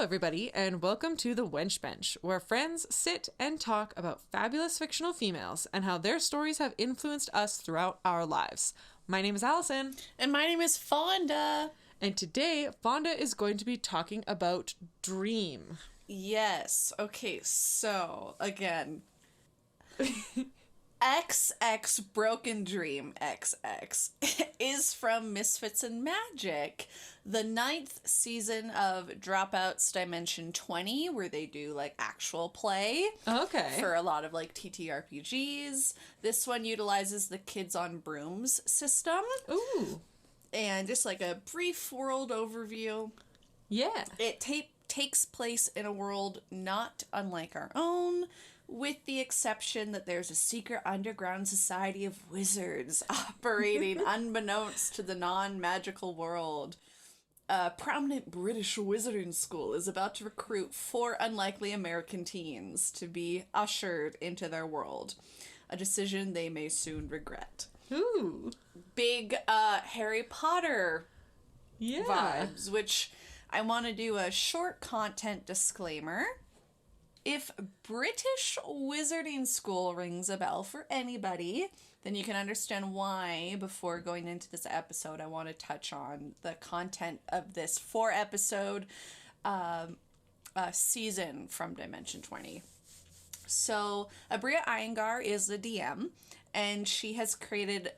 everybody, and welcome to the Wench Bench, where friends sit and talk about fabulous fictional females and how their stories have influenced us throughout our lives. My name is Alison. And my name is Fonda. And today, Fonda is going to be talking about Dream. Yes. Okay, so, again... xXBrokenDreamXx is from Misfits and Magic, the 9th season of Dropout's Dimension 20, where they do, like, actual play. Okay. For a lot of, like, TTRPGs. This one utilizes the Kids on Brooms system. Ooh. And just, like, a brief world overview. Yeah. It takes place in a world not unlike our own, with the exception that there's a secret underground society of wizards operating unbeknownst to the non-magical world. A prominent British wizarding school is about to recruit 4 unlikely American teens to be ushered into their world, a decision they may soon regret. Ooh. Big Harry Potter vibes, which I want to do a short content disclaimer. If British wizarding school rings a bell for anybody, then you can understand why, before going into this episode, I want to touch on the content of this 4-episode season from Dimension 20. So, Abria Iyengar is the DM, and she has created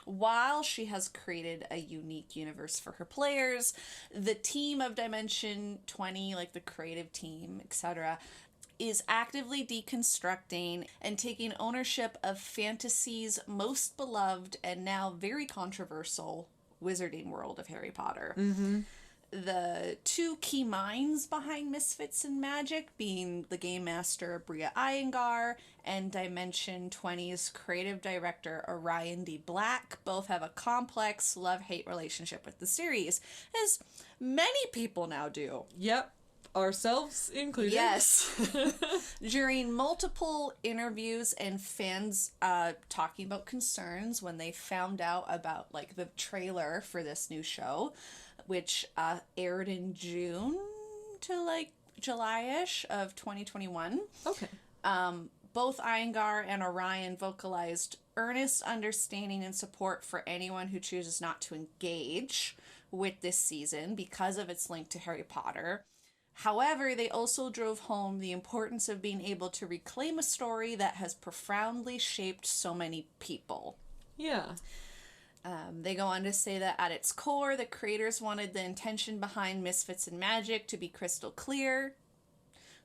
a unique universe for her players, the team of Dimension 20, like the creative team, etc., is actively deconstructing and taking ownership of fantasy's most beloved and now very controversial wizarding world of Harry Potter. Mm-hmm. The 2 key minds behind Misfits and Magic being the game master Abria Iyengar and Dimension 20's creative director Orion D. Black both have a complex love-hate relationship with the series, as many people now do. Yep. Ourselves included. Yes. During multiple interviews and fans talking about concerns when they found out about, like, the trailer for this new show, which aired in June to, like, July-ish of 2021. Okay. Both Iyengar and Orion vocalized earnest understanding and support for anyone who chooses not to engage with this season because of its link to Harry Potter. However, they also drove home the importance of being able to reclaim a story that has profoundly shaped so many people. Yeah. They go on to say that at its core, the creators wanted the intention behind Misfits and Magic to be crystal clear.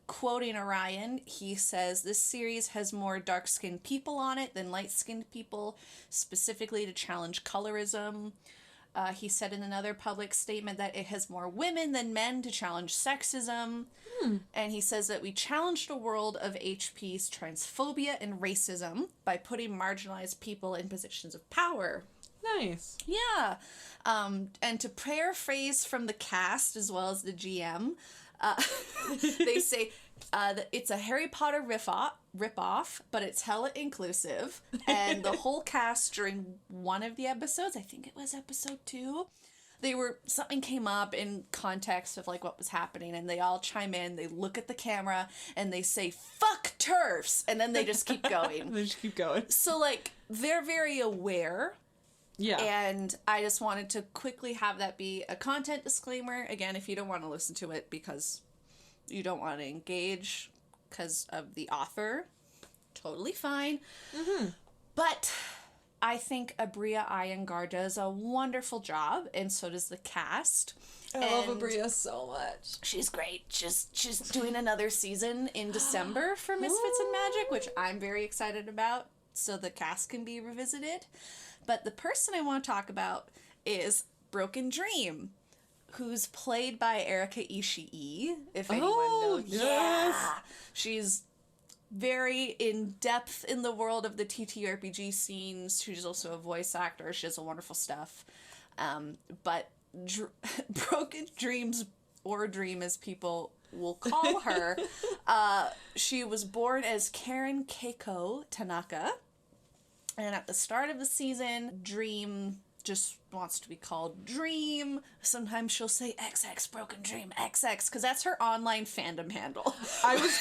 Quoting Orion, he says, "This series has more dark-skinned people on it than light-skinned people, specifically to challenge colorism." He said in another public statement that it has more women than men to challenge sexism. And he says that we challenged a world of HP's transphobia and racism by putting marginalized people in positions of power. Nice. Yeah. And to paraphrase from the cast as well as the GM, they say that it's a Harry Potter rip-off, but it's hella inclusive. And the whole cast during one of the episodes, I think it was episode 2, something came up in context of, like, what was happening, and they all chime in, they look at the camera, and they say, "Fuck TERFs!" And then they just keep going. They just keep going. So, like, they're very aware. Yeah. And I just wanted to quickly have that be a content disclaimer. Again, if you don't want to listen to it because you don't want to engage because of the author, totally fine. Mm-hmm. But I think Abria Iyengar does a wonderful job, and so does the cast. I love Abria so much. She's great. She's doing another season in December for Misfits and Magic, which I'm very excited about, so the cast can be revisited. But the person I want to talk about is Broken Dream, who's played by Erika Ishii, if anyone knows. Yes. Yeah. She's very in-depth in the world of the TTRPG scenes. She's also a voice actor. She does wonderful stuff. But Broken Dreams, or Dream as people will call her, she was born as Karen Keiko Tanaka. And at the start of the season, Dream just wants to be called Dream. Sometimes she'll say xXBrokenDreamXx because that's her online fandom handle. I was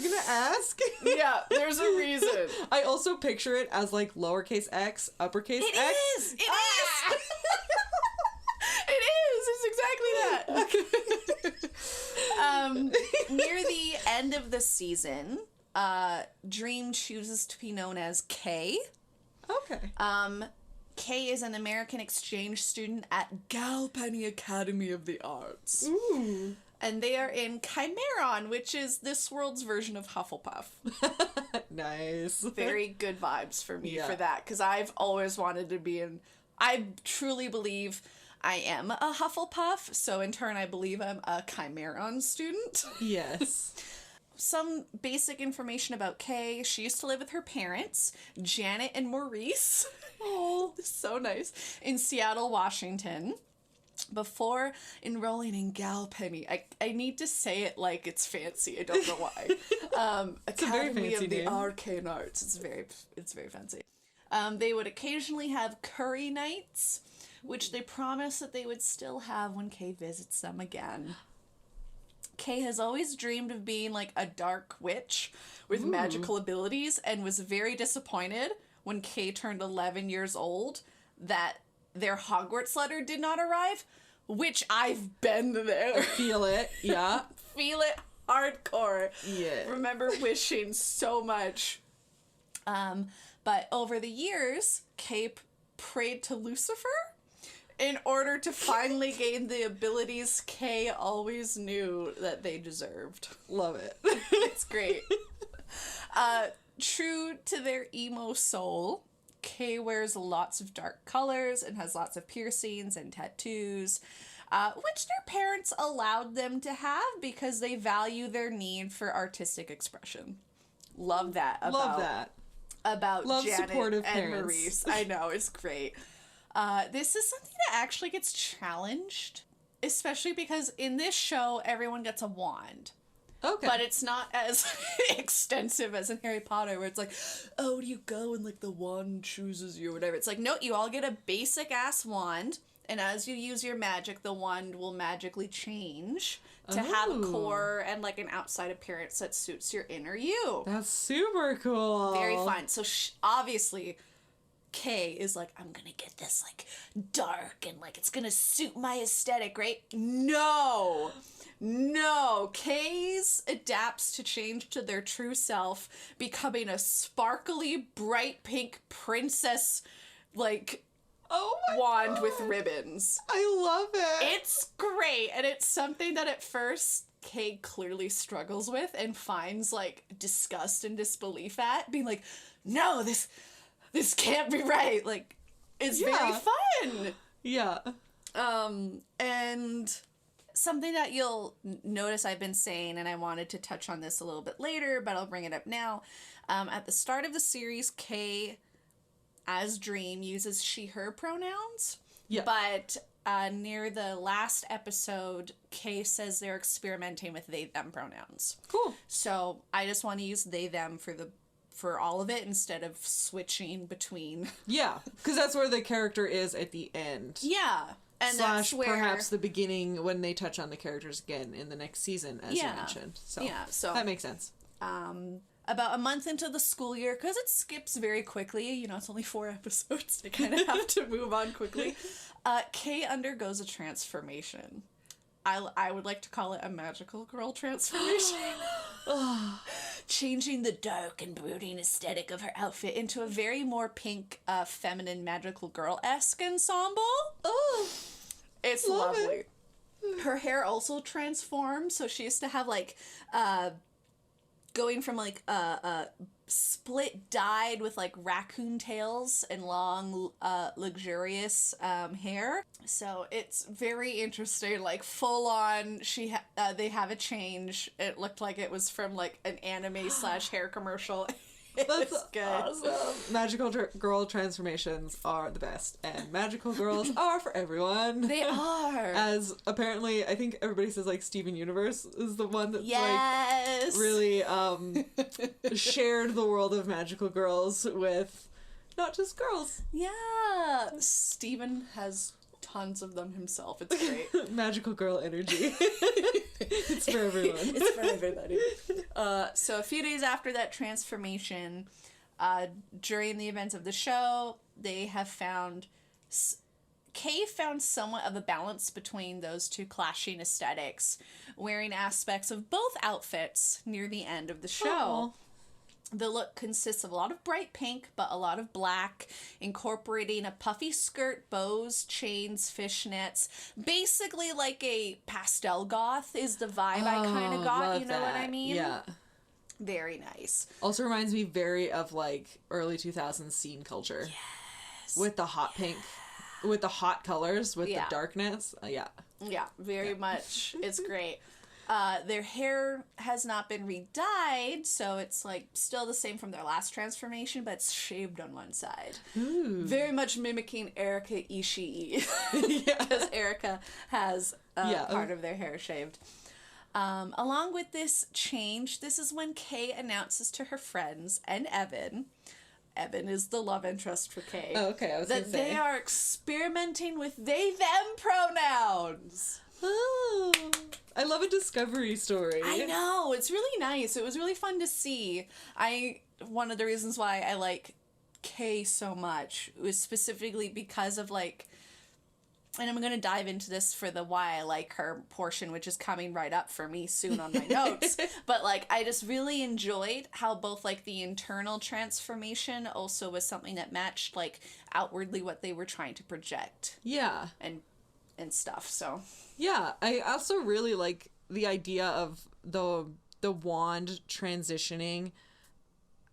gonna ask. Yeah, there's a reason. I also picture it as like lowercase x, uppercase X. It is! It is! It's exactly that. Near the end of the season, Dream chooses to be known as Klie. Okay. Klie is an American exchange student at Galpenny Academy of the Arts. Ooh. And they are in Chimeron, which is this world's version of Hufflepuff. Nice. Very good vibes for me Yeah. for that, because I've always wanted to be in... I truly believe I am a Hufflepuff, so in turn I believe I'm a Chimeron student. Yes. Some basic information about Klie. She used to live with her parents, Janet and Maurice. Oh, so nice. In Seattle, Washington. Before enrolling in Galpenny, I need to say it like it's fancy. I don't know why. It's a very Academy fancy of the name. Arcane Arts. It's very fancy. They would occasionally have curry nights, which they promised that they would still have when Klie visits them again. Klie has always dreamed of being like a dark witch with magical abilities and was very disappointed when Klie turned 11 years old that their Hogwarts letter did not arrive, which I've been there. Feel it. Yeah. Feel it hardcore. Yeah. Remember wishing so much. But over the years, Klie prayed to Lucifer in order to finally gain the abilities Klie always knew that they deserved. Love it. It's great. True to their emo soul, Klie wears lots of dark colors and has lots of piercings and tattoos, which their parents allowed them to have because they value their need for artistic expression. Love that. Love that. About Love Janet supportive and parents. Maurice. I know, it's great. This is something that actually gets challenged, especially because in this show, everyone gets a wand. Okay. But it's not as extensive as in Harry Potter, where it's like, oh, do you go and like the wand chooses you or whatever. It's like, no, you all get a basic ass wand, and as you use your magic, the wand will magically change to have a core and like an outside appearance that suits your inner you. That's super cool. Very fun. So obviously, Klie is like, I'm gonna get this like dark and like it's gonna suit my aesthetic, right? No, Klie's adapts to change to their true self, becoming a sparkly, bright pink princess, like, wand with ribbons. I love it. It's great, and it's something that at first Klie clearly struggles with and finds like disgust and disbelief at, being like, no, this can't be right. Like, it's very fun. Yeah. And something that you'll notice I've been saying, and I wanted to touch on this a little bit later, but I'll bring it up now. At the start of the series, Klie, as Dream, uses she, her pronouns. Yeah. But near the last episode, Klie says they're experimenting with they, them pronouns. Cool. So I just want to use they, them for all of it instead of switching between. Yeah, because that's where the character is at the end. Yeah. And Slash that's where perhaps the beginning when they touch on the characters again in the next season, as you mentioned. So so that makes sense. about a month into the school year, because it skips very quickly, you know, it's only 4 episodes, they kind of have to move on quickly, Klie undergoes a transformation. I would like to call it a magical girl transformation. Changing the dark and brooding aesthetic of her outfit into a very more pink, feminine, magical girl-esque ensemble. Oh, it's lovely. Her hair also transforms, so she used to have like going from like split dyed with like raccoon tails and long luxurious hair. So it's very interesting, like full on they have a change. It looked like it was from like an anime / hair commercial. That's good. Awesome. Magical girl transformations are the best, and magical girls are for everyone. They are. As apparently, I think everybody says like Steven Universe is the one that's yes. like really shared the world of magical girls with not just girls. Yeah. Steven has tons of them himself. It's great. Magical girl energy. It's for everyone. It's for everybody. So a few days after that transformation, during the events of the show, they have found... Kay found somewhat of a balance between those two clashing aesthetics, wearing aspects of both outfits near the end of the show. Aww. The look consists of a lot of bright pink, but a lot of black, incorporating a puffy skirt, bows, chains, fishnets. Basically like a pastel goth is the vibe I kind of got, you know what I mean? Yeah. Very nice. Also reminds me very of, like, early 2000s scene culture. Yes. With the hot pink. With the hot colors, with the darkness. Yeah, very much. It's great. Their hair has not been re-dyed, so it's, like, still the same from their last transformation, but it's shaved on one side. Ooh. Very much mimicking Erika Ishii. Because Erika has part of their hair shaved. Along with this change, this is when Kay announces to her friends and Evan is the love interest for Kay. Oh, okay, I was going to say. That they are experimenting with they-them pronouns. Oh, I love a discovery story. I know, it's really nice. It was really fun to see. One of the reasons why I like Kay so much was specifically because of, like, and I'm going to dive into this for the why I like her portion, which is coming right up for me soon on my notes. But, like, I just really enjoyed how both, like, the internal transformation also was something that matched, like, outwardly what they were trying to project. Yeah. And stuff, so. Yeah, I also really like the idea of the wand transitioning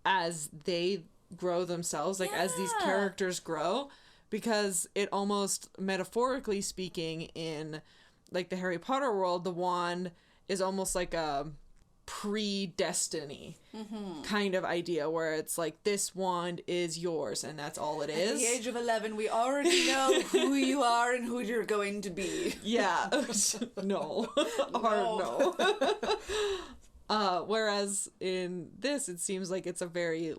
as they grow themselves, like, as these characters grow. Because it almost, metaphorically speaking, in, like, the Harry Potter world, the wand is almost like a pre-destiny kind of idea, where it's like, this wand is yours, and that's all it is. At the age of 11, we already know who you are and who you're going to be. Yeah. No. Hard no. Whereas in this, it seems like it's a very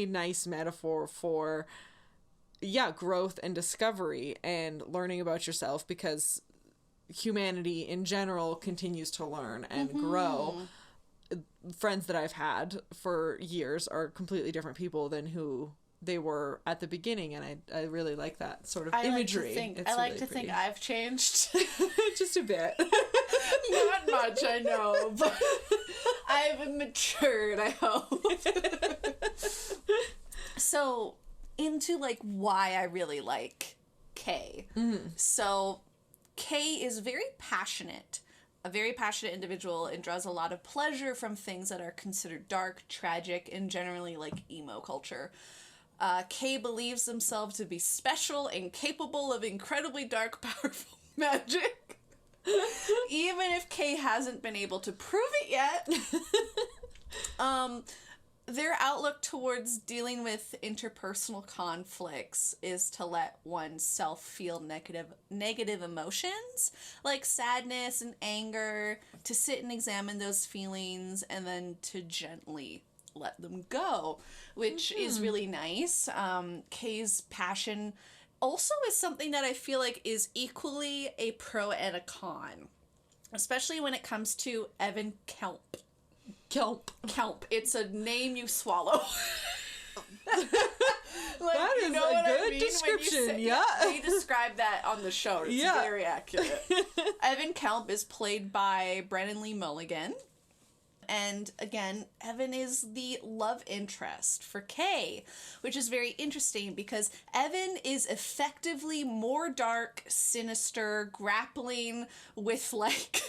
nice metaphor for... growth and discovery and learning about yourself, because humanity in general continues to learn and grow. Friends that I've had for years are completely different people than who they were at the beginning, and I really like that sort of imagery. I like to think I've changed. Just a bit. Not much, I know, but I've matured, I hope. So... into, like, why I really like Kay. So, Kay is a very passionate individual and draws a lot of pleasure from things that are considered dark, tragic, and generally, like, emo culture. Kay believes themselves to be special and capable of incredibly dark, powerful magic. Even if Kay hasn't been able to prove it yet. Their outlook towards dealing with interpersonal conflicts is to let oneself feel negative emotions, like sadness and anger, to sit and examine those feelings, and then to gently let them go, which is really nice. Kay's passion also is something that I feel like is equally a pro and a con, especially when it comes to Evan Kelp. Kelp. It's a name you swallow. Like, that is a good description, They describe that on the show. It's very accurate. Evan Kelp is played by Brennan Lee Mulligan. And again, Evan is the love interest for Kay, which is very interesting because Evan is effectively more dark, sinister, grappling with, like,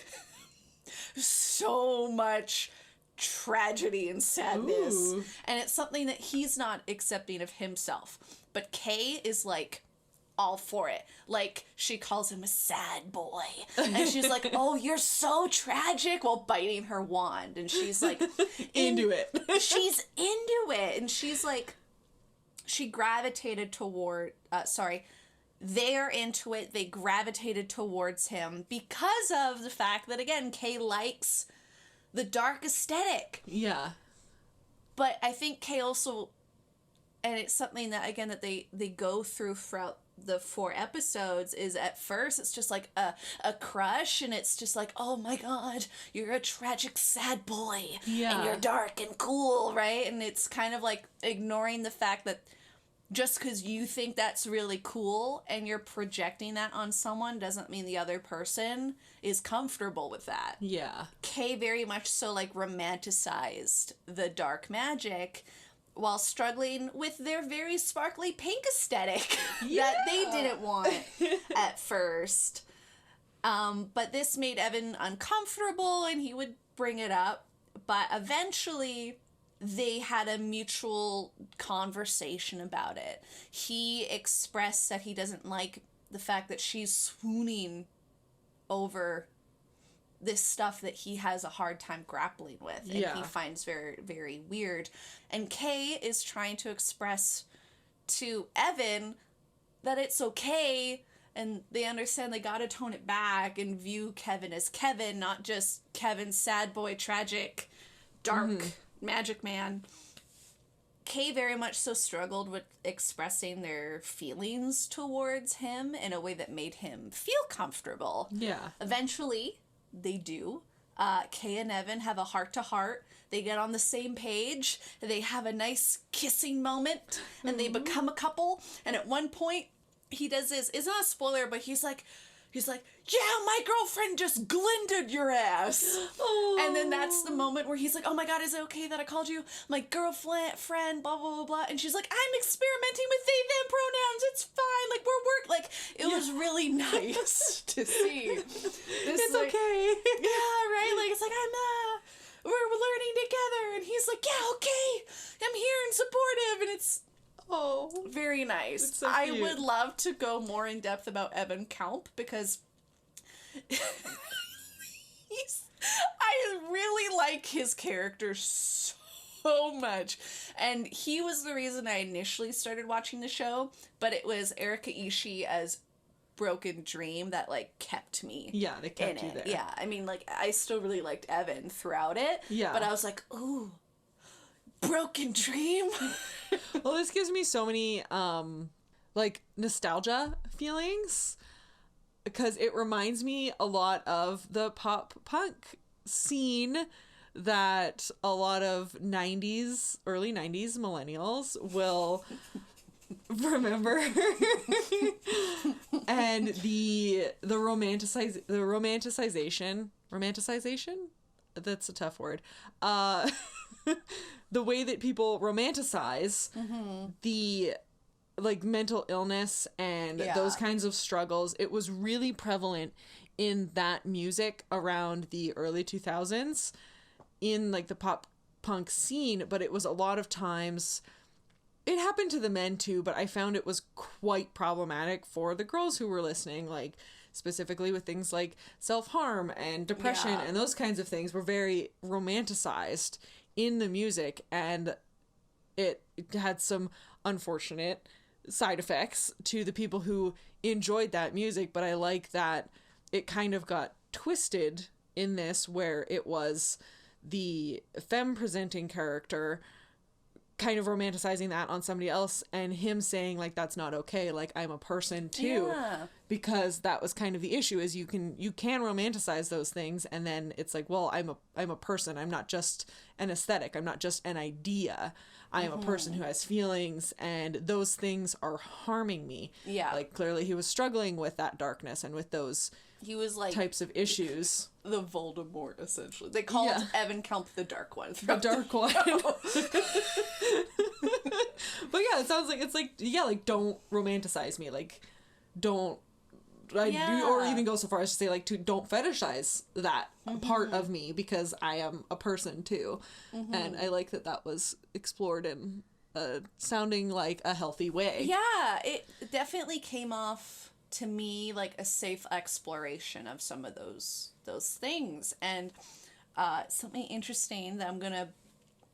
so much tragedy and sadness. Ooh. And it's something that he's not accepting of himself. But Kay is, like, all for it. Like, she calls him a sad boy. And she's like, oh, you're so tragic, while biting her wand. And she's, like... into it. She's into it. And she's, like... She gravitated toward... they're into it. They gravitated towards him because of the fact that, again, Kay likes the dark aesthetic. Yeah. But I think Kay also and it's something that, again, that they go through throughout the 4 episodes. Is at first it's just like a crush, and it's just like, oh my god, you're a tragic sad boy, and you're dark and cool, right? And it's kind of like ignoring the fact that just because you think that's really cool and you're projecting that on someone doesn't mean the other person is comfortable with that. Yeah. Kay very much so, like, romanticized the dark magic while struggling with their very sparkly pink aesthetic that they didn't want at first. But this made Evan uncomfortable, and he would bring it up. But eventually, they had a mutual conversation about it. He expressed that he doesn't like the fact that she's swooning over this stuff that he has a hard time grappling with, and he finds very, very weird. And Kay is trying to express to Evan that it's okay, and they understand they gotta tone it back and view Kevin as Kevin, not just Kevin, sad boy, tragic, dark magic man. Kay very much so struggled with expressing their feelings towards him in a way that made him feel comfortable. Yeah. Eventually, they do. Kay and Evan have a heart-to-heart. They get on the same page. They have a nice kissing moment, and they become a couple. And at one point, he does this. It's not a spoiler, but he's like, yeah, my girlfriend just glended your ass. Oh. And then that's the moment where he's like, oh my god, is it okay that I called you my girlfriend, blah, blah, blah, blah. And she's like, I'm experimenting with they, them pronouns. It's fine. Like, Like, it was really nice to see. It's like, okay. Yeah, right? Like, it's like, we're learning together. And he's like, yeah, okay. I'm here and supportive. And it's very nice. So I would love to go more in depth about Evan Kaup, because I really like his character so much. And he was the reason I initially started watching the show, but it was Erika Ishii as Broken Dream that, like, kept me. Yeah, they kept you there. Yeah, I mean, like, I still really liked Evan throughout it. Yeah. But I was like, ooh, Broken Dream. Well, this gives me so many, like, nostalgia feelings, because it reminds me a lot of the pop punk scene that a lot of early 90s millennials will remember. And the romanticization, that's a tough word, the way that people romanticize the, like, mental illness and those kinds of struggles. It was really prevalent in that music around the early 2000s in, like, the pop punk scene, but it was a lot of times, it happened to the men too, but I found it was quite problematic for the girls who were listening, like, specifically with things like self-harm and depression and those kinds of things were very romanticized in the music, and it had some unfortunate side effects to the people who enjoyed that music. But I like that it kind of got twisted in this, where it was the femme presenting character kind of romanticizing that on somebody else, and him saying, like, that's not okay, like, I'm a person too. Because that was kind of the issue, is you can romanticize those things, and then it's like, well, I'm a person, I'm not just an aesthetic, I'm not just an idea, I am a person who has feelings, and those things are harming me. Like, clearly he was struggling with that darkness and with those types of issues. The Voldemort, essentially. They called Evan Kaup the Dark One. The Dark One. But yeah, it sounds like, it's like, like, don't romanticize me. Like, don't, or even go so far as to say, like, don't fetishize that part of me, because I am a person too. And I like that was explored in sounding like a healthy way. Yeah, it definitely came off to me like a safe exploration of some of those things. And something interesting that I'm gonna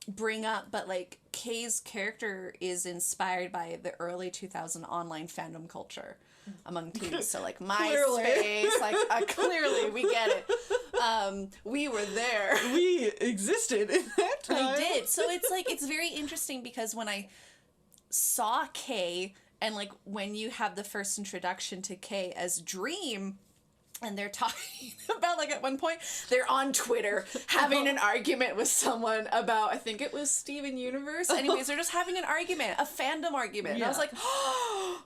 bring up, but, like, Kay's character is inspired by the early 2000 online fandom culture among teens. So, like, MySpace, like, clearly we get it. We were there. We existed in that time. We did. So it's like, it's very interesting, because when I saw Kay, and like when you have the first introduction to Kay as Dream, and they're talking about, like, at one point they're on Twitter having an argument with someone about, I think it was Steven Universe. Anyways, they're just having an argument, a fandom argument. And I was like, oh,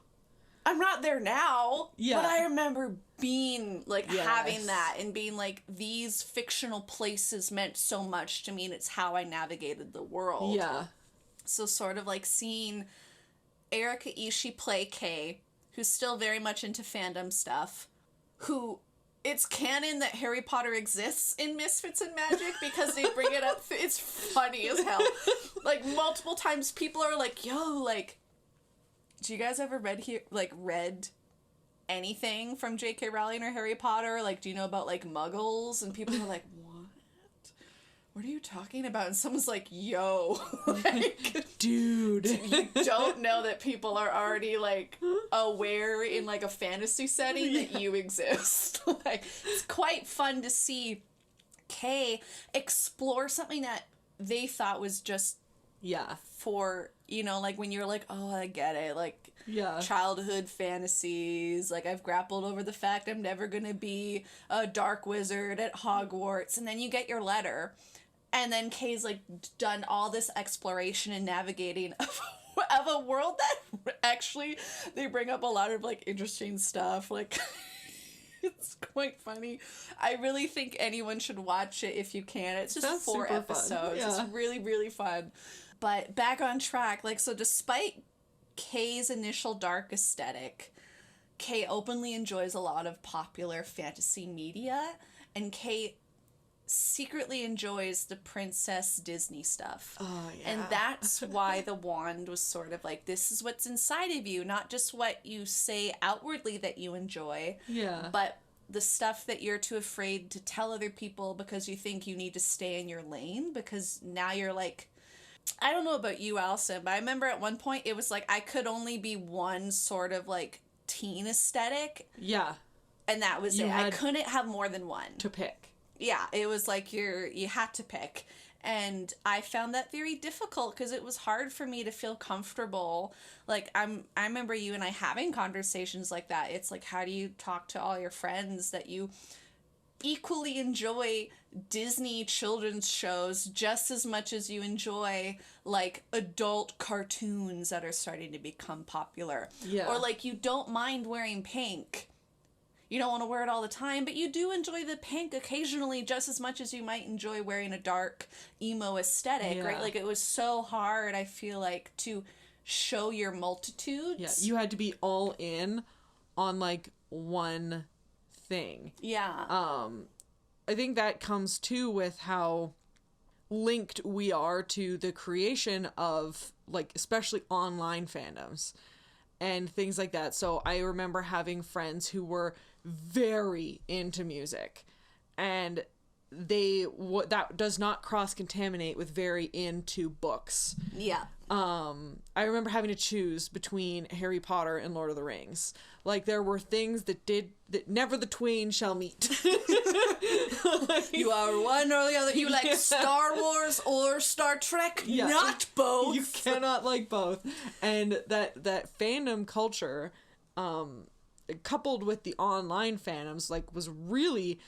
I'm not there now. Yeah. But I remember being, like, having that and being like, these fictional places meant so much to me, and it's how I navigated the world. Yeah. So sort of like seeing Erika Ishii play Kay, who's still very much into fandom stuff, who it's canon that Harry Potter exists in Misfits and Magic because they bring it up. It's funny as hell. Like, multiple times people are like, yo, like, do you guys ever read anything from J.K. Rowling or Harry Potter? Like, do you know about, like, muggles? And people are like, what are you talking about? And someone's like, yo, like, dude, you don't know that people are already, like, aware in, like, a fantasy setting that you exist. Like, it's quite fun to see Kay explore something that they thought was just for, you know, like, when you're like, oh, I get it, like, childhood fantasies, like, I've grappled over the fact I'm never gonna be a dark wizard at Hogwarts, and then you get your letter. And then Kay's, like, done all this exploration and navigating of a world that actually, they bring up a lot of, like, interesting stuff. Like, it's quite funny. I really think anyone should watch it if you can. It's just 4 episodes. Yeah. It's really, really fun. But back on track, like, so despite Kay's initial dark aesthetic, Kay openly enjoys a lot of popular fantasy media, and Kay secretly enjoys the princess Disney stuff. Oh, yeah. And that's why the wand was sort of like, this is what's inside of you, not just what you say outwardly that you enjoy, but the stuff that you're too afraid to tell other people because you think you need to stay in your lane, because now you're like, I don't know about you, Alison, but I remember at one point it was like I could only be one sort of, like, teen aesthetic. Yeah. And that was it. I couldn't have more than one. To pick. Yeah, it was like you had to pick. And I found that very difficult because it was hard for me to feel comfortable. Like, I remember you and I having conversations like that. It's like, how do you talk to all your friends that you equally enjoy Disney children's shows just as much as you enjoy, like, adult cartoons that are starting to become popular? Yeah. Or, like, you don't mind wearing pink. You don't want to wear it all the time, but you do enjoy the pink occasionally just as much as you might enjoy wearing a dark emo aesthetic, right? Like, it was so hard, I feel like, to show your multitudes. Yeah, you had to be all in on, like, one thing. Yeah. I think that comes, too, with how linked we are to the creation of, like, especially online fandoms and things like that. So I remember having friends who were very into music, and that does not cross-contaminate with very into books. Yeah. I remember having to choose between Harry Potter and Lord of the Rings. Like, there were things that never the twain shall meet. Like, you are one or the other. You like Star Wars or Star Trek, not both. You cannot like both. And that fandom culture, coupled with the online fandoms, like, was really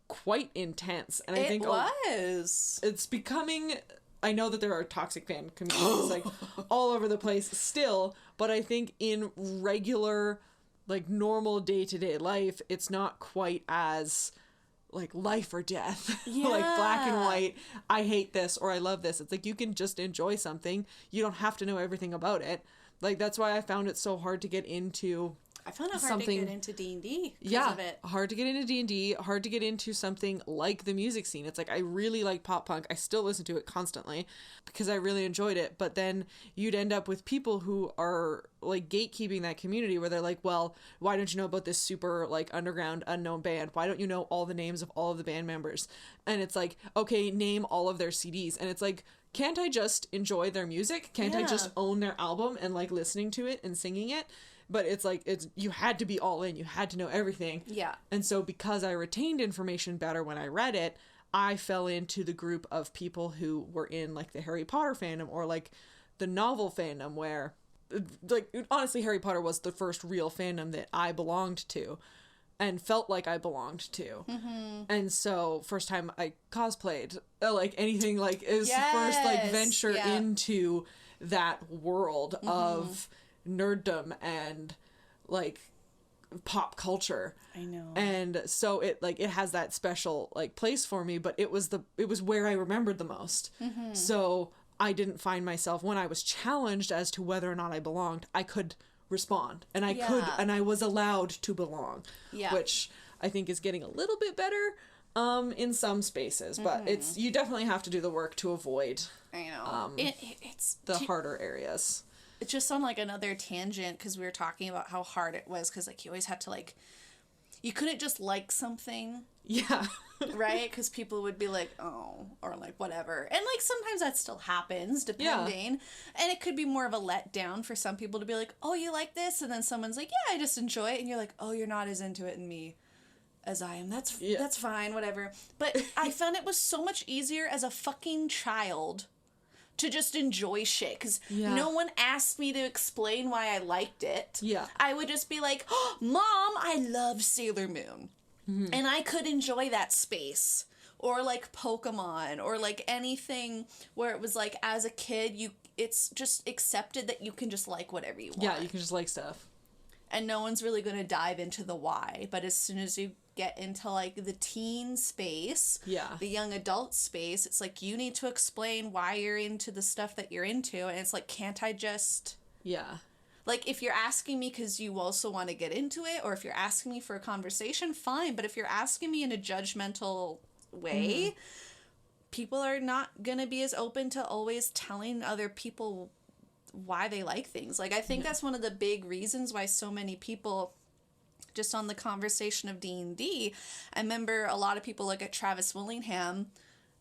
quite intense. And I think it's becoming, I know that there are toxic fan communities like all over the place still, but I think in regular, like, normal day-to-day life, it's not quite as, like, life or death. Yeah. Like, black and white, I hate this or I love this. It's like, you can just enjoy something. You don't have to know everything about it. Like, that's why I found it so hard to get into. I found it hard to get into D&D because of it. Hard to get into D&D, hard to get into something like the music scene. It's like, I really like pop punk. I still listen to it constantly because I really enjoyed it. But then you'd end up with people who are, like, gatekeeping that community where they're like, well, why don't you know about this super, like, underground unknown band? Why don't you know all the names of all of the band members? And it's like, okay, name all of their CDs. And it's like, can't I just enjoy their music? Can't I just own their album and, like, listening to it and singing it? But it's like, you had to be all in. You had to know everything. Yeah. And so because I retained information better when I read it, I fell into the group of people who were in, like, the Harry Potter fandom or, like, the novel fandom where like, honestly, Harry Potter was the first real fandom that I belonged to and felt like I belonged to. And so first time I cosplayed, like anything, like it was the first like venture into that world of nerddom and like pop culture. I know. And so it has that special like place for me, but it was where I remembered the most. So I didn't find myself, when I was challenged as to whether or not I belonged, I could respond, and I was allowed to belong, which I think is getting a little bit better in some spaces, but you definitely have to do the work to avoid it's the harder areas. It's just on like another tangent, because we were talking about how hard it was, because like you always had to like, you couldn't just like something, right? Because people would be like, oh, or like whatever, and like sometimes that still happens depending, and it could be more of a letdown for some people to be like, oh, you like this, and then someone's like, yeah, I just enjoy it, and you're like, oh, you're not as into it in me as I am. That's fine, whatever. But I found it was so much easier as a fucking child to just enjoy shit, because no one asked me to explain why I liked it. I would just be like, oh, Mom, I love Sailor Moon. And I could enjoy that space. Or like Pokemon, or like anything where it was like, as a kid, it's just accepted that you can just like whatever you want. Yeah, you can just like stuff. And no one's really going to dive into the why. But as soon as you get into like the teen space, the young adult space, it's like you need to explain why you're into the stuff that you're into, and it's like, can't I just like, if you're asking me because you also want to get into it, or if you're asking me for a conversation, fine, but if you're asking me in a judgmental way, people are not gonna be as open to always telling other people why they like things. Like, I think that's one of the big reasons why so many people, just on the conversation of D&D, I remember a lot of people look at Travis Willingham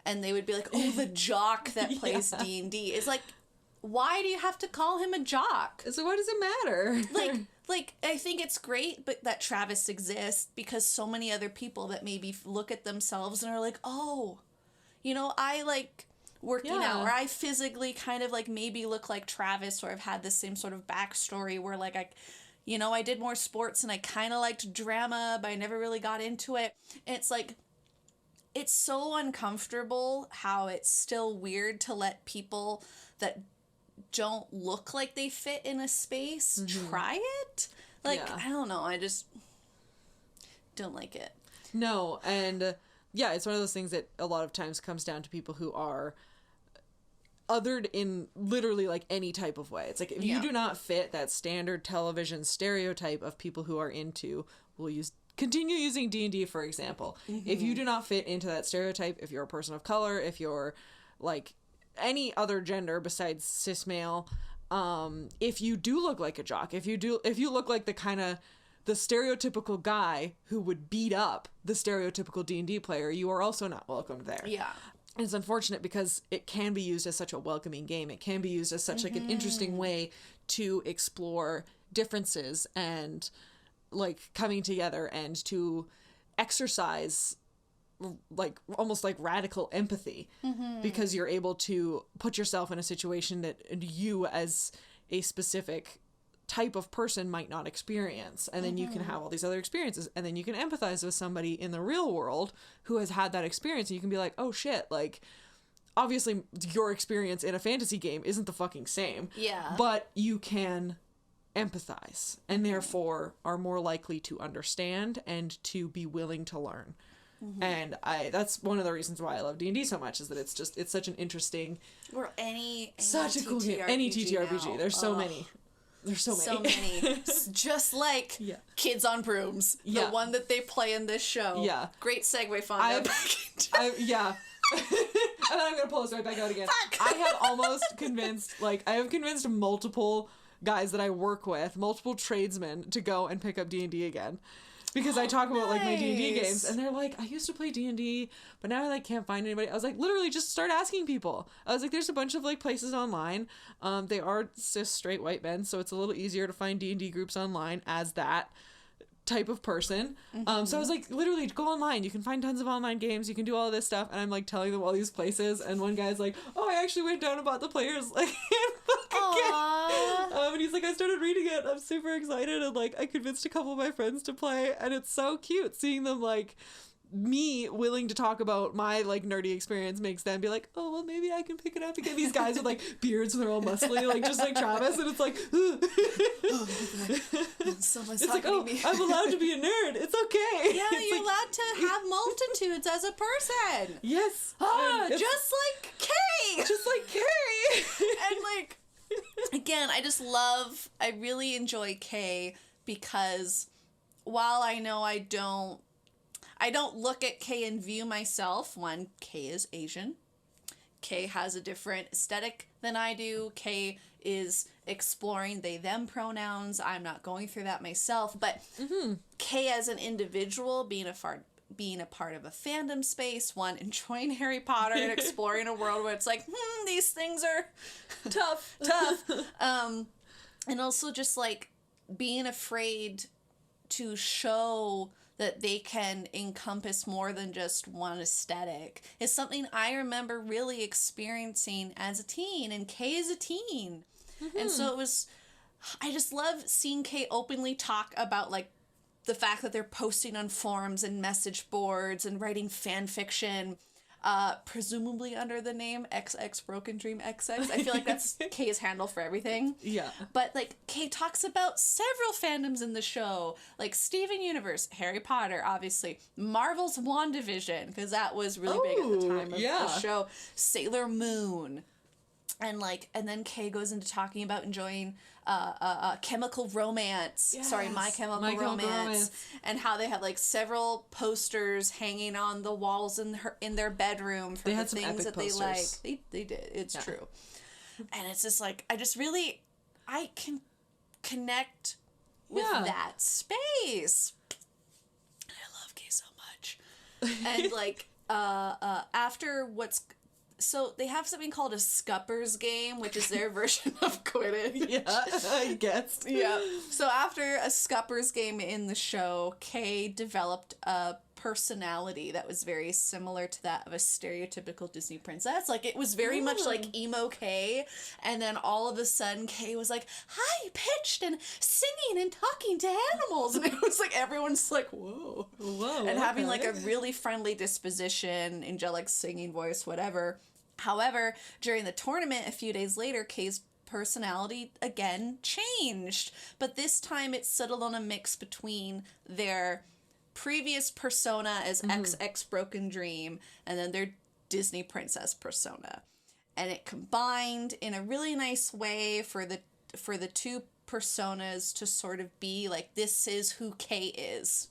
and they would be like, oh, the jock that plays D&D. It's like, why do you have to call him a jock? So why does it matter? like I think it's great, but that Travis exists because so many other people that maybe look at themselves and are like, oh, you know, I like working out, or I physically kind of like maybe look like Travis, or I've had the same sort of backstory where like I did more sports and I kind of liked drama, but I never really got into it. And it's like, it's so uncomfortable how it's still weird to let people that don't look like they fit in a space try it. Like, I don't know. I just don't like it. No, and it's one of those things that a lot of times comes down to people who are othered in literally like any type of way. It's like, if you do not fit that standard television stereotype of people who are into, continue using D&D for example. If you do not fit into that stereotype, if you're a person of color, if you're like any other gender besides cis male, if you do look like a jock, if you look like the kind of the stereotypical guy who would beat up the stereotypical D&D player, you are also not welcomed there. It's unfortunate because it can be used as such a welcoming game. It can be used as such like an interesting way to explore differences and like coming together and to exercise like almost like radical empathy, because you're able to put yourself in a situation that you as a specific type of person might not experience, and then you can have all these other experiences, and then you can empathize with somebody in the real world who has had that experience, and you can be like, oh shit, like obviously your experience in a fantasy game isn't the fucking same, but you can empathize and therefore are more likely to understand and to be willing to learn. And that's one of the reasons why I love D&D so much, is that it's such an interesting, or any such a cool game. Any TTRPG now. There's so many. There's so many. Just like Kids on Brooms, the one that they play in this show. Great segue, Fonda. And then I'm gonna pull this right back out again. I have almost convinced multiple guys that I work with, multiple tradesmen, to go and pick up D&D again. Because I talk about like my D&D games, and they're like, I used to play D&D, but now I like can't find anybody. I was like, literally just start asking people. I was like, there's a bunch of like places online. They are cis straight white men, so it's a little easier to find D&D groups online as that type of person. So I was like, literally go online. You can find tons of online games. You can do all this stuff. And I'm like telling them all these places, and one guy's like, oh, I actually went down and bought the players like game. And he's like, I started reading it. I'm super excited. And like, I convinced a couple of my friends to play. And it's so cute seeing them like, me willing to talk about my like nerdy experience makes them be like, oh well, maybe I can pick it up again. These guys with like beards and they're all muscly, like just like Travis, and it's like, Someone's it's like, oh, I'm allowed to be a nerd. It's okay. Yeah, it's you're like, allowed to have multitudes as a person. Yes. Just like Kay. Just like Kay. And like, again, I really enjoy Kay because while I know I don't look at Kay and view myself. One, Kay is Asian. Kay has a different aesthetic than I do. Kay is exploring they, them pronouns. I'm not going through that myself. But Kay as an individual, being a part of a fandom space, one, enjoying Harry Potter and exploring a world where it's like, these things are tough. And also just like being afraid to show that they can encompass more than just one aesthetic is something I remember really experiencing as a teen, and Kay is a teen. And so I just love seeing Kay openly talk about like the fact that they're posting on forums and message boards and writing fan fiction, presumably under the name xXBrokenDreamXx. I feel like that's Kay's handle for everything. Yeah. But, like, Kay talks about several fandoms in the show, like Steven Universe, Harry Potter, obviously, Marvel's WandaVision, because that was really big at the time of the show, Sailor Moon. And, like, and then Kay goes into talking about enjoying Chemical Romance. Yes. Sorry, My Chemical Romance. And how they had, like, several posters hanging on the walls in their bedroom for the things that they like. They did. It's true. And it's just, like, I can connect with that space. And I love Kay so much. And, like, after so they have something called a Scuppers game, which is their version of Quidditch. Yeah, I guess. Yeah. So after a Scuppers game in the show, Kay developed a personality that was very similar to that of a stereotypical Disney princess. Like, it was very much like emo Kay, and then all of a sudden Kay was like high-pitched and singing and talking to animals, and it was like everyone's like, whoa, and having like a really friendly disposition, angelic singing voice, whatever. However, during the tournament a few days later, Kay's personality again changed, but this time it settled on a mix between their previous persona as XX Broken Dream and then their Disney princess persona, and it combined in a really nice way for the two personas to sort of be like, this is who Kay is.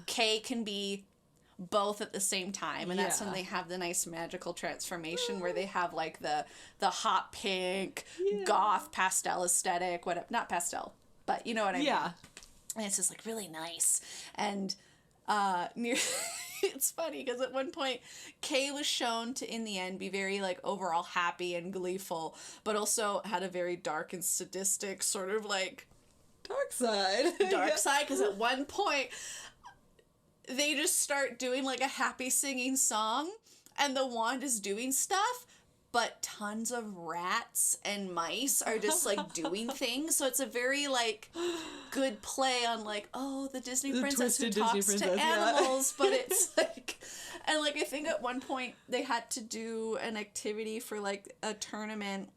Kay can be both at the same time, and that's when they have the nice magical transformation where they have like the hot pink goth pastel aesthetic, not pastel, but you know what I mean. And it's just like really nice. And it's funny because at one point Kay was shown to in the end be very like overall happy and gleeful, but also had a very dark and sadistic sort of like dark side because at one point they just start doing like a happy singing song and the wand is doing stuff, but tons of rats and mice are just like doing things. So it's a very like good play on like, oh, the Disney princess who talks to animals, but it's like, and like I think at one point they had to do an activity for like a tournament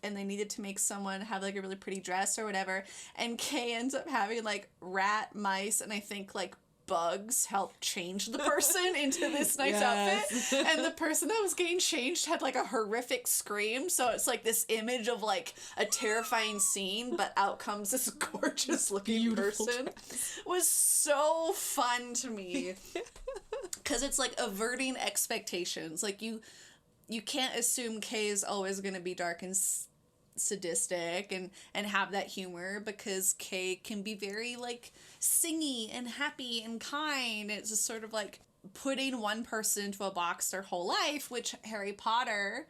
and they needed to make someone have like a really pretty dress or whatever, and Kay ends up having like rat, mice, and I think like bugs help change the person into this nice outfit, and the person that was getting changed had like a horrific scream, so it's like this image of like a terrifying scene, but out comes this gorgeous looking person. Was so fun to me because it's like averting expectations. Like you can't assume Kay is always going to be dark and sadistic and have that humor, because Kay can be very like singy and happy and kind. It's just sort of like putting one person into a box their whole life, which Harry Potter,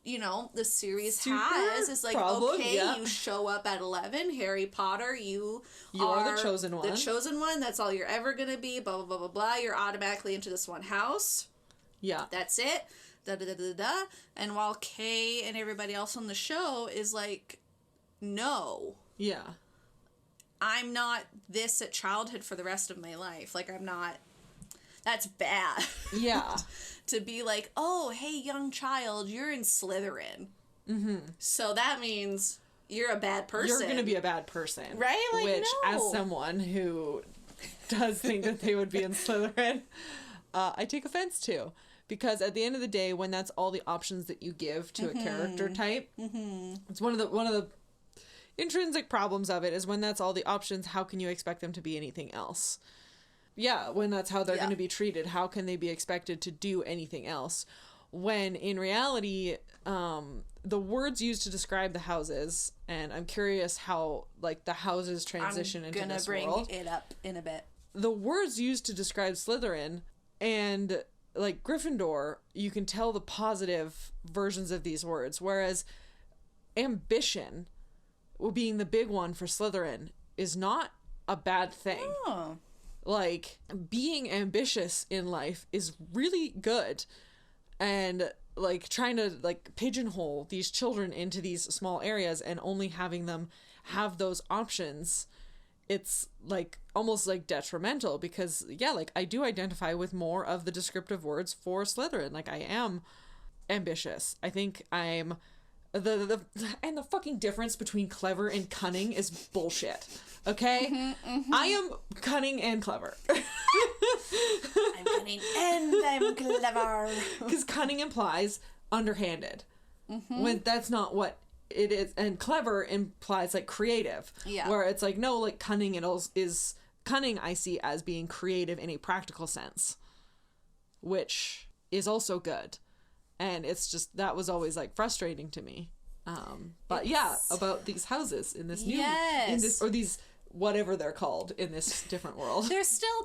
you know, the series has. It's like, you show up at 11, Harry Potter, you are the chosen one. The chosen one, that's all you're ever gonna be, blah, blah, blah, blah, blah. You're automatically into this one house. Yeah. That's it. Da, da, da, da, da. And while Kay and everybody else on the show is like no. Yeah. I'm not this at childhood for the rest of my life. Like, I'm not... That's bad. Yeah. To be like, oh, hey, young child, you're in Slytherin. Mm-hmm. So that means you're a bad person. You're going to be a bad person. Right? Like, which, no. as someone who does think that they would be in Slytherin, I take offense to. Because at the end of the day, when that's all the options that you give to a character type, it's one of the intrinsic problems of it is when that's all the options, how can you expect them to be anything else? Yeah, when that's how they're going to be treated, how can they be expected to do anything else? When in reality, the words used to describe the houses, and I'm curious how like the houses transition into this world. I'm gonna bring it up in a bit. The words used to describe Slytherin and like Gryffindor, you can tell the positive versions of these words, whereas ambition, being the big one for Slytherin, is not a bad thing. Oh. Like, being ambitious in life is really good. And, like, trying to, like, pigeonhole these children into these small areas and only having them have those options, it's, like, almost, like, detrimental. Because, yeah, like, I do identify with more of the descriptive words for Slytherin. Like, I am ambitious. I think I'm... And the fucking difference between clever and cunning is bullshit. Okay? I am cunning and clever. I'm cunning and I'm clever. Because cunning implies underhanded. When that's not what it is. And clever implies like creative. Yeah. Where it's like, no, like cunning is cunning I see as being creative in a practical sense. Which is also good. And it's just, that was always like frustrating to me. But yeah, about these houses in this new, in this, or these, whatever they're called in this different world. They're still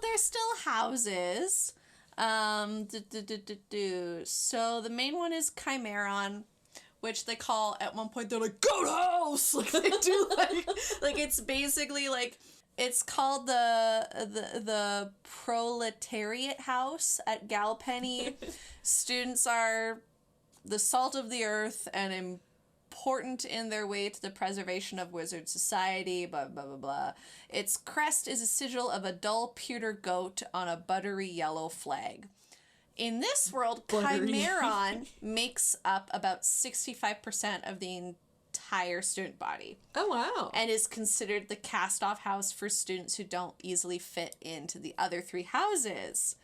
houses. So the main one is Chimeron, which they call, at one point they're like, goat house! Like they do like it's basically like, it's called the Proletariat House at Galpenny. Students are the salt of the earth and important in their way to the preservation of wizard society, blah, blah, blah, blah. Its crest is a sigil of a dull pewter goat on a buttery yellow flag. In this world, Chimeron makes up about 65% of the entire student body. Oh, wow. And is considered the cast-off house for students who don't easily fit into the other three houses.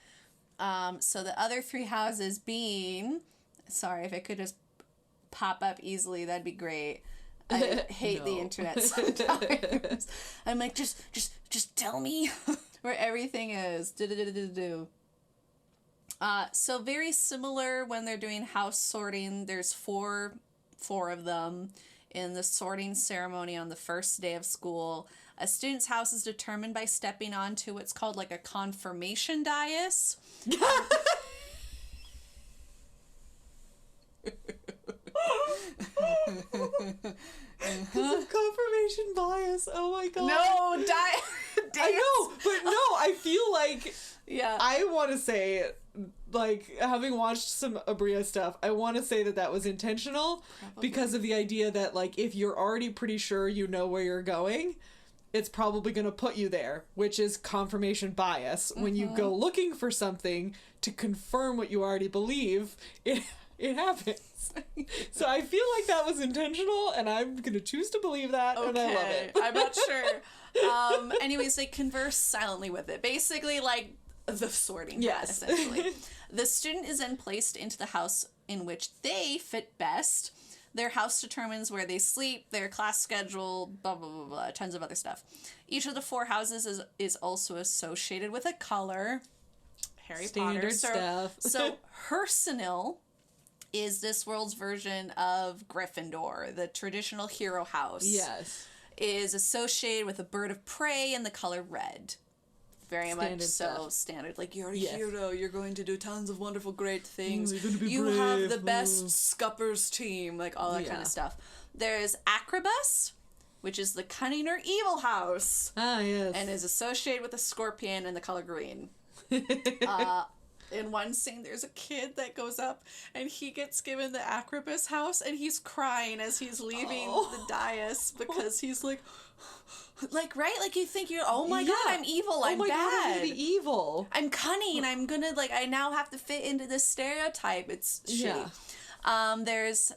So the other three houses being... Sorry, if it could just pop up easily, that'd be great. I hate the internet sometimes. I'm like, just tell me where everything is. So very similar when they're doing house sorting. There's four of them in the sorting ceremony on the first day of school. A student's house is determined by stepping onto what's called like a confirmation dais. Confirmation bias. Oh my god. No, I know, but no, I feel like yeah. I want to say, like, having watched some Abria stuff, I want to say that was intentional. Probably. Because of the idea that, like, if you're already pretty sure you know where you're going, it's probably going to put you there, which is confirmation bias. When you go looking for something to confirm what you already believe, it happens. So I feel like that was intentional, and I'm going to choose to believe that, and I love it. I'm not sure. Anyways, they converse silently with it. Basically, like, the sorting hat, essentially. The student is then placed into the house in which they fit best. Their house determines where they sleep, their class schedule, blah, blah, blah, blah, tons of other stuff. Each of the four houses is also associated with a color. Harry Potter. Stuff. So Hersenil is this world's version of Gryffindor, the traditional hero house. Yes. Is associated with a bird of prey in the color red. Very standard much so stuff. Standard. Like, you're a hero, you're going to do tons of wonderful, great things. You're gonna be you brave. have the best scuppers team, like all that kind of stuff. There's Acrobus, which is the cunning or evil house. Ah, yes. And is associated with a scorpion in the color green. in one scene, there's a kid that goes up and he gets given the Acrobus house and he's crying as he's leaving the dais because he's like, right? Like you think oh my God, I'm evil. I'm bad. God, I'm gonna be evil. I'm cunning. I'm gonna, like, I now have to fit into this stereotype. It's shitty. Yeah. There's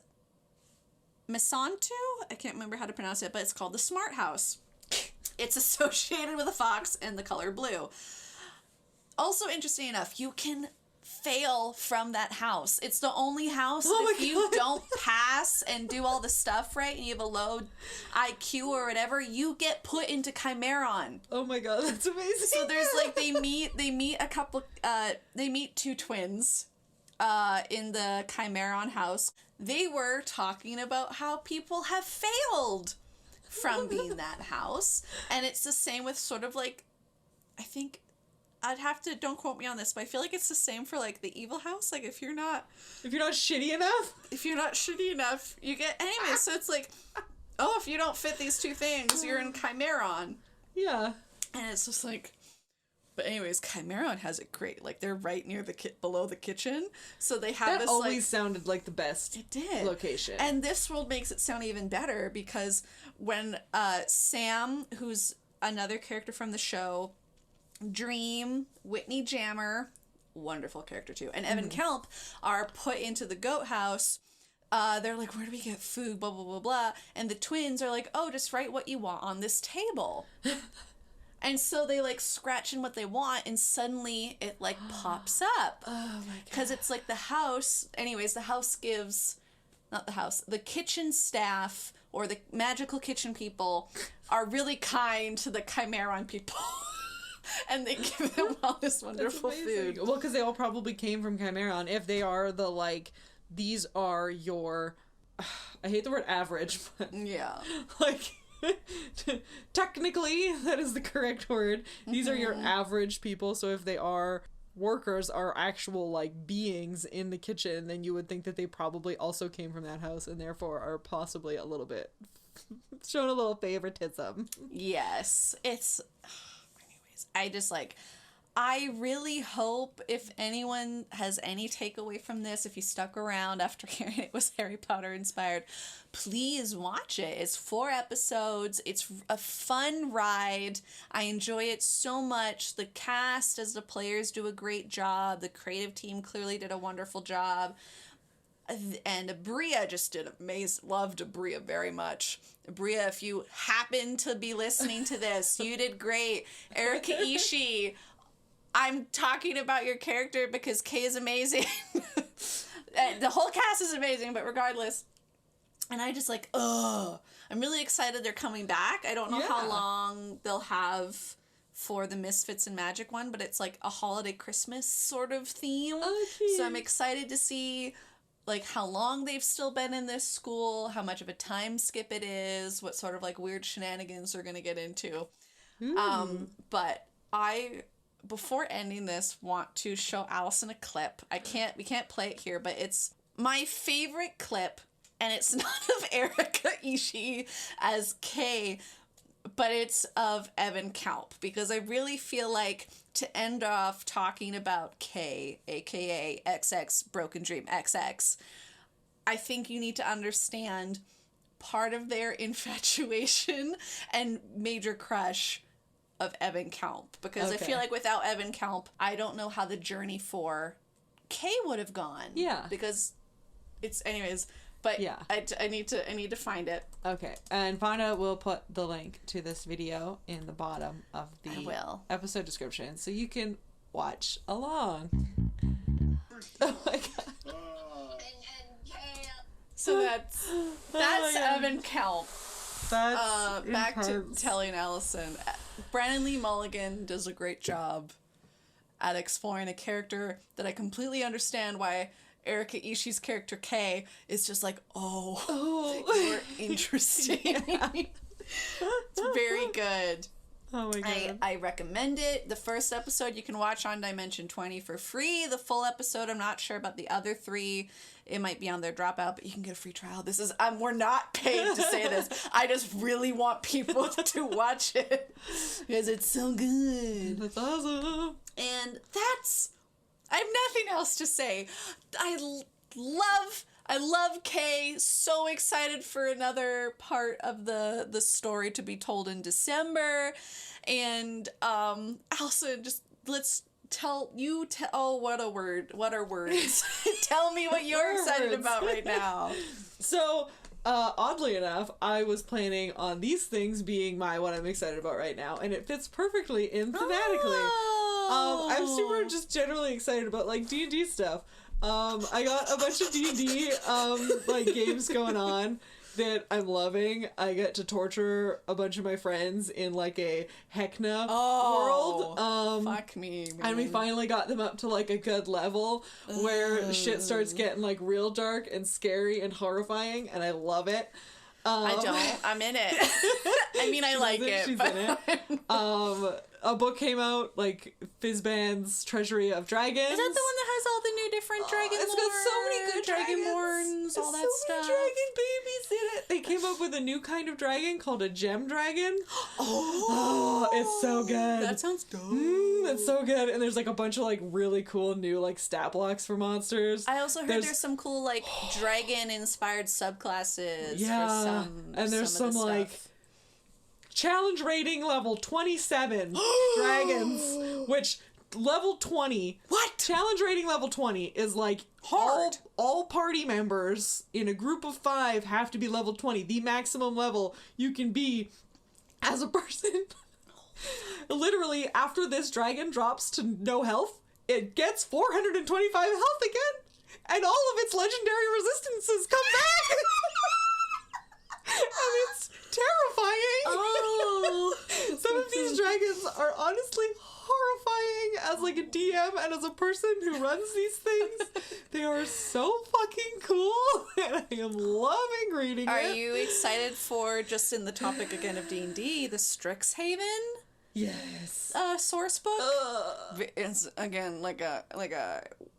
Misantu. I can't remember how to pronounce it, but it's called the Smart House. It's associated with a fox and the color blue. Also, interesting enough, you can fail from that house. It's the only house that if you don't pass and do all the stuff right and you have a low IQ or whatever, you get put into Chimeron. Oh my God, that's amazing. So there's like, they meet two twins in the Chimeron house. They were talking about how people have failed from being that house. And it's the same with sort of like, I think, I'd have to, don't quote me on this, but I feel like it's the same for like the evil house. Like if you're not shitty enough, you get, anyway, so it's like, oh, if you don't fit these two things, you're in Chimeron. Yeah. And it's just like, but anyways, Chimeron has it great. Like they're right near below the kitchen. So they have that always sounded like the best location. And this world makes it sound even better because when Sam, who's another character from the show, Dream, Whitney Jammer, wonderful character too, and Evan Kelp are put into the goat house, they're like, where do we get food, blah, blah, blah, blah, and the twins are like, oh, just write what you want on this table. And so they like scratch in what they want and suddenly it like pops up. Oh my God. Because it's like the house, anyways, the house gives, not the house, the kitchen staff or the magical kitchen people are really kind to the Chimeron people. And they give them all this wonderful food. Well, because they all probably came from Chimeron. If they are the, like, these are your, I hate the word average, but yeah, like, technically that is the correct word. These are your average people. So if they are workers, are actual like beings in the kitchen, then you would think that they probably also came from that house and therefore are possibly a little bit showing a little favoritism. Yes, it's. I just like, I really hope if anyone has any takeaway from this, if you stuck around after hearing it was Harry Potter inspired, please watch it. It's 4 episodes. It's a fun ride. I enjoy it so much. The cast as the players do a great job. The creative team clearly did a wonderful job. And Abria just did amazing. Loved Abria very much. Abria, if you happen to be listening to this, you did great. Erika Ishii, I'm talking about your character because Kay is amazing. The whole cast is amazing, but regardless. And I just like, I'm really excited they're coming back. I don't know how long they'll have for the Misfits and Magic one, but it's like a holiday Christmas sort of theme. Oh, so I'm excited to see like how long they've still been in this school, how much of a time skip it is, what sort of like weird shenanigans they're gonna get into. But I, before ending this, want to show Alison a clip. We can't play it here, but it's my favorite clip, and it's not of Erika Ishii as Kay, but it's of Evan Kelp, because I really feel like to end off talking about Kay, aka xXBrokenDreamXx, I think you need to understand part of their infatuation and major crush of Evan Kelp, because I feel like without Evan Kelp, I don't know how the journey for Kay would have gone. Yeah. Because it's, anyways, but yeah, I need to find it. Okay, and Fonda will put the link to this video in the bottom of the episode description, so you can watch along. Oh my God. So that's Evan Kelp. That's back to telling Alison. Brandon Lee Mulligan does a great job at exploring a character that I completely understand why Erika Ishii's character Kay is just like, you're interesting. It's very good. Oh my God. I recommend it. The first episode you can watch on Dimension 20 for free. The full episode, I'm not sure about the other 3. It might be on their Dropout, but you can get a free trial. This is, we're not paid to say this. I just really want people to watch it because it's so good. That's awesome. And I have nothing else to say. I love Kay. So excited for another part of the story to be told in December. And Alison, just let's what are words? Tell me what you're excited about right now. So, oddly enough, I was planning on these things being what I'm excited about right now, and it fits perfectly in thematically. I'm super just generally excited about, like, D&D stuff. I got a bunch of D&D, like, games going on that I'm loving. I get to torture a bunch of my friends in, like, a Heckna world. Fuck me, man. And we finally got them up to, like, a good level where shit starts getting, like, real dark and scary and horrifying, and I love it. I don't. I'm in it. I mean, I like it. She's in it. A book came out, like, Fizban's Treasury of Dragons. Is that the one that has all the new different dragon lore? It's got so many good dragonborns, all that stuff. So many dragon babies in it. They came up with a new kind of dragon called a gem dragon. Oh, it's so good. That sounds dope. It's so good. And there's, like, a bunch of, like, really cool new, like, stat blocks for monsters. I also heard there's some cool, like, dragon-inspired subclasses for some. And there's some like challenge rating level 27 dragons, which level 20. What? Challenge rating level 20 is like hard. All party members in a group of 5 have to be level 20, the maximum level you can be as a person. Literally, after this dragon drops to no health, it gets 425 health again, and all of its legendary resistances come back. And it's terrifying. Oh. Some of these dragons are honestly horrifying as, like, a DM and as a person who runs these things. They are so fucking cool, and I am loving reading it. Are you excited for, just in the topic again of D&D, the Strixhaven? Yes. Source book? It's, again, like a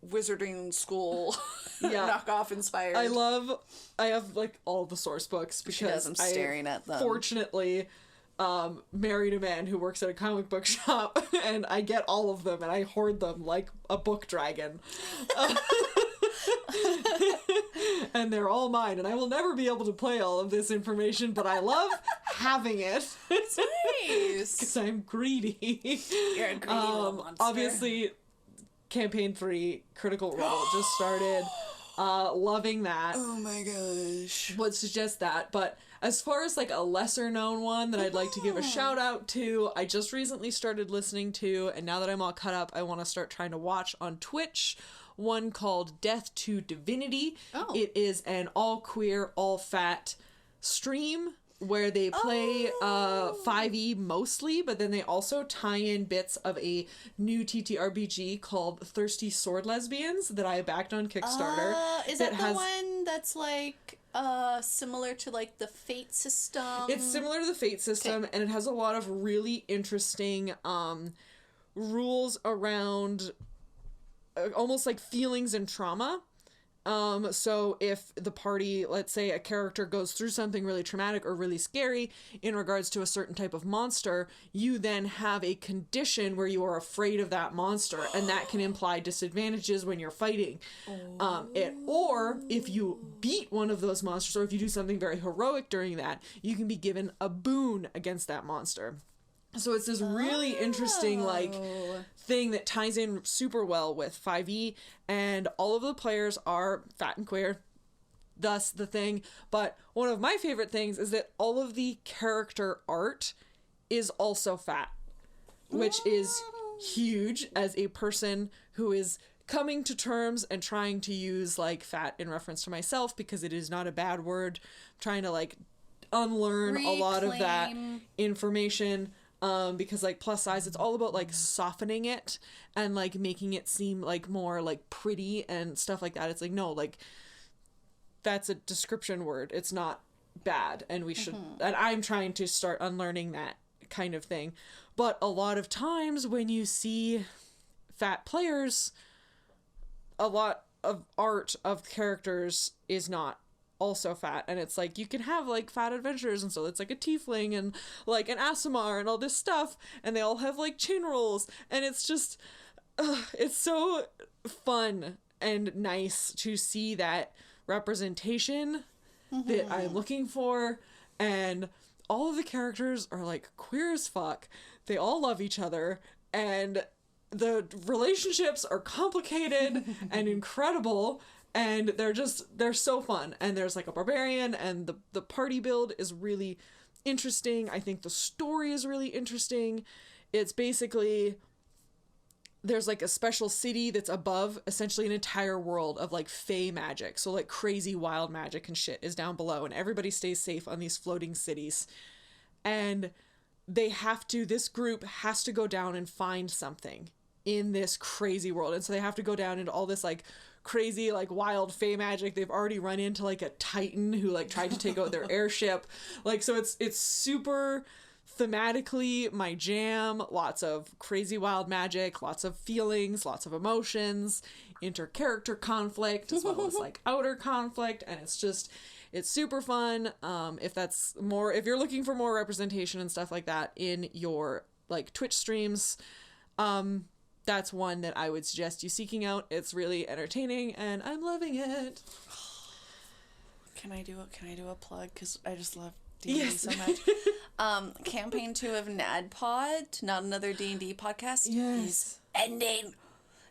wizarding school knockoff inspired. I have, like, all the source books because I'm staring at them. Fortunately, married a man who works at a comic book shop, and I get all of them, and I hoard them like a book dragon. And they're all mine, and I will never be able to play all of this information, but I love having it. It's nice. Because I'm greedy. You're a greedy little monster. Obviously, Campaign 3, Critical Role, just started. Loving that. Oh my gosh. Would suggest that, but as far as, like, a lesser known one that I'd like to give a shout out to, I just recently started listening to, and now that I'm all caught up, I want to start trying to watch on Twitch, one called Death to Divinity. It is an all queer, all fat stream where they play 5e mostly, but then they also tie in bits of a new TTRPG called Thirsty Sword Lesbians that I backed on Kickstarter. Is that the one that's like similar to, like, the Fate system? It's similar to the Fate system, and it has a lot of really interesting rules around almost like feelings and trauma. So if the party, let's say a character goes through something really traumatic or really scary in regards to a certain type of monster, you then have a condition where you are afraid of that monster, and that can imply disadvantages when you're fighting it. Or if you beat one of those monsters, or if you do something very heroic during that, you can be given a boon against that monster. So it's this really interesting, like, thing that ties in super well with 5e, and all of the players are fat and queer, thus the thing. But one of my favorite things is that all of the character art is also fat, which is huge as a person who is coming to terms and trying to use, like, fat in reference to myself, because it is not a bad word. I'm trying to, like, unlearn a lot of that information. Because, like, plus size, it's all about, like, softening it and, like, making it seem, like, more, like, pretty and stuff like that. It's like, no, like, that's a description word. It's not bad, and we should, and I'm trying to start unlearning that kind of thing. But a lot of times when you see fat players, a lot of art of characters is not also fat, and it's like you can have, like, fat adventures, and so it's like a tiefling and, like, an Aasimar and all this stuff, and they all have, like, chin rolls, and it's just, it's so fun and nice to see that representation that I'm looking for, and all of the characters are like queer as fuck. They all love each other, and the relationships are complicated and incredible, and they're so fun. And there's like a barbarian, and the party build is really interesting. I think the story is really interesting. It's basically, there's like a special city that's above essentially an entire world of like fae magic. So like crazy wild magic and shit is down below, and everybody stays safe on these floating cities. And this group has to go down and find something in this crazy world. And so they have to go down into all this like crazy like wild fae magic. They've already run into like a titan who like tried to take out their airship. Like, so it's super thematically my jam. Lots of crazy wild magic, lots of feelings, lots of emotions, inter-character conflict as well as like outer conflict, and it's super fun. If you're looking for more representation and stuff like that in your like Twitch streams, that's one that I would suggest you seeking out. It's really entertaining and I'm loving it. Can I do a plug? Because I just love D&D so much. Campaign 2 of NADPod, Not Another D&D Podcast, is ending.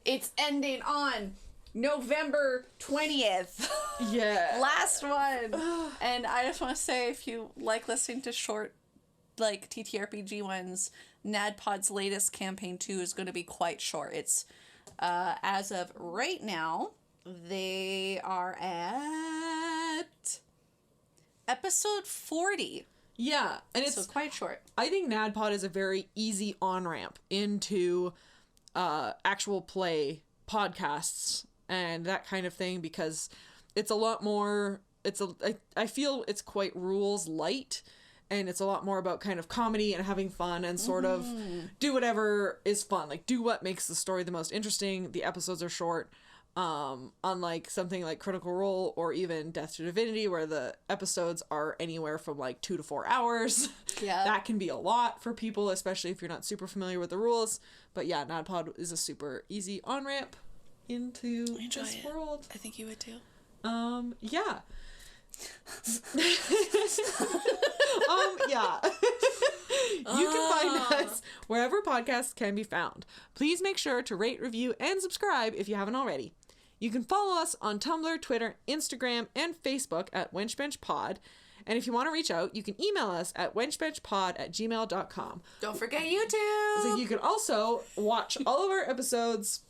It's ending on November 20th. Yeah. Last one. And I just want to say, if you like listening to short, like, TTRPG ones, NADPod's latest Campaign 2 is going to be quite short. It's, as of right now, they are at episode 40. Yeah, and it's so quite short. I think NADPod is a very easy on-ramp into actual play podcasts and that kind of thing, because it's a lot more, I feel it's quite rules light, and it's a lot more about kind of comedy and having fun and sort of do whatever is fun. Like, do what makes the story the most interesting. The episodes are short. Unlike something like Critical Role or even Death to Divinity, where the episodes are anywhere from like 2 to 4 hours. Yeah. That can be a lot for people, especially if you're not super familiar with the rules. But yeah, NADPod is a super easy on-ramp into this world. I think you would too. Yeah. Yeah. You can find us wherever podcasts can be found. Please make sure to rate, review, and subscribe if you haven't already. You can follow us on Tumblr, Twitter, Instagram, and Facebook at Wench Bench Pod. And if you want to reach out, you can email us at wenchbenchpod@gmail.com. Don't forget YouTube! So you can also watch all of our episodes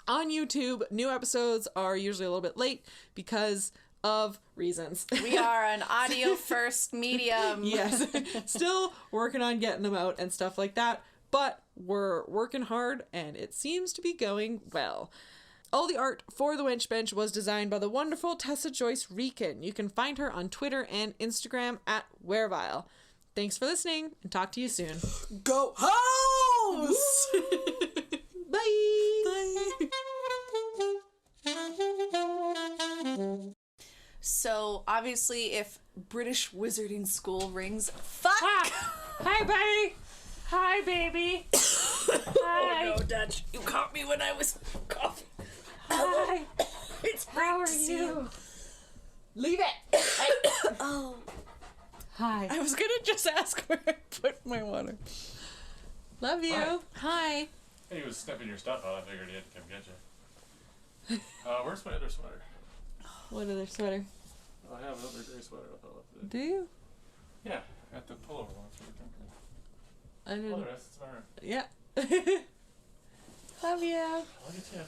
on YouTube. New episodes are usually a little bit late because of reasons. We are an audio first medium. Yes. Still working on getting them out and stuff like that, but we're working hard and it seems to be going well. All the art for the Wench Bench was designed by the wonderful Tessa Joyce Riecken. You can find her on Twitter and Instagram at Werevile. Thanks for listening and talk to you soon. Go house! Bye! Bye! So, obviously, if British Wizarding School rings, fuck! Hi, buddy! Hi, baby! Hi! Oh, no, Dutch. You caught me when I was coughing. Hi! It's How are you? Leave it! Oh. Hi. I was gonna just ask where I put my water. Love you. Hi. He was snipping your stuff out. I figured he had to come get you. Where's my other sweater? What other sweater? Oh, I have another gray sweater I fell off today. Do you? Yeah, at the pullover one. I didn't. Oh, the rest is tomorrow. Yeah. Love you. Love you too.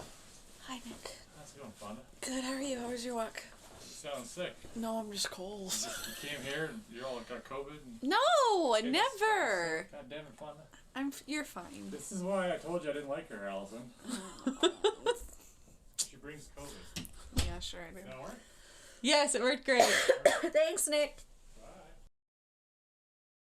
Hi, Nick. How's it going, Fonda? Good, how are you? How was your walk? You sound sick. No, I'm just cold. You came here and you all got COVID. And No, never. God damn it, Fonda. You're fine. This is why I told you I didn't like her, Alison. She brings COVID. Yeah, sure I do. Did that work? Yes, it worked great. Thanks, Nick.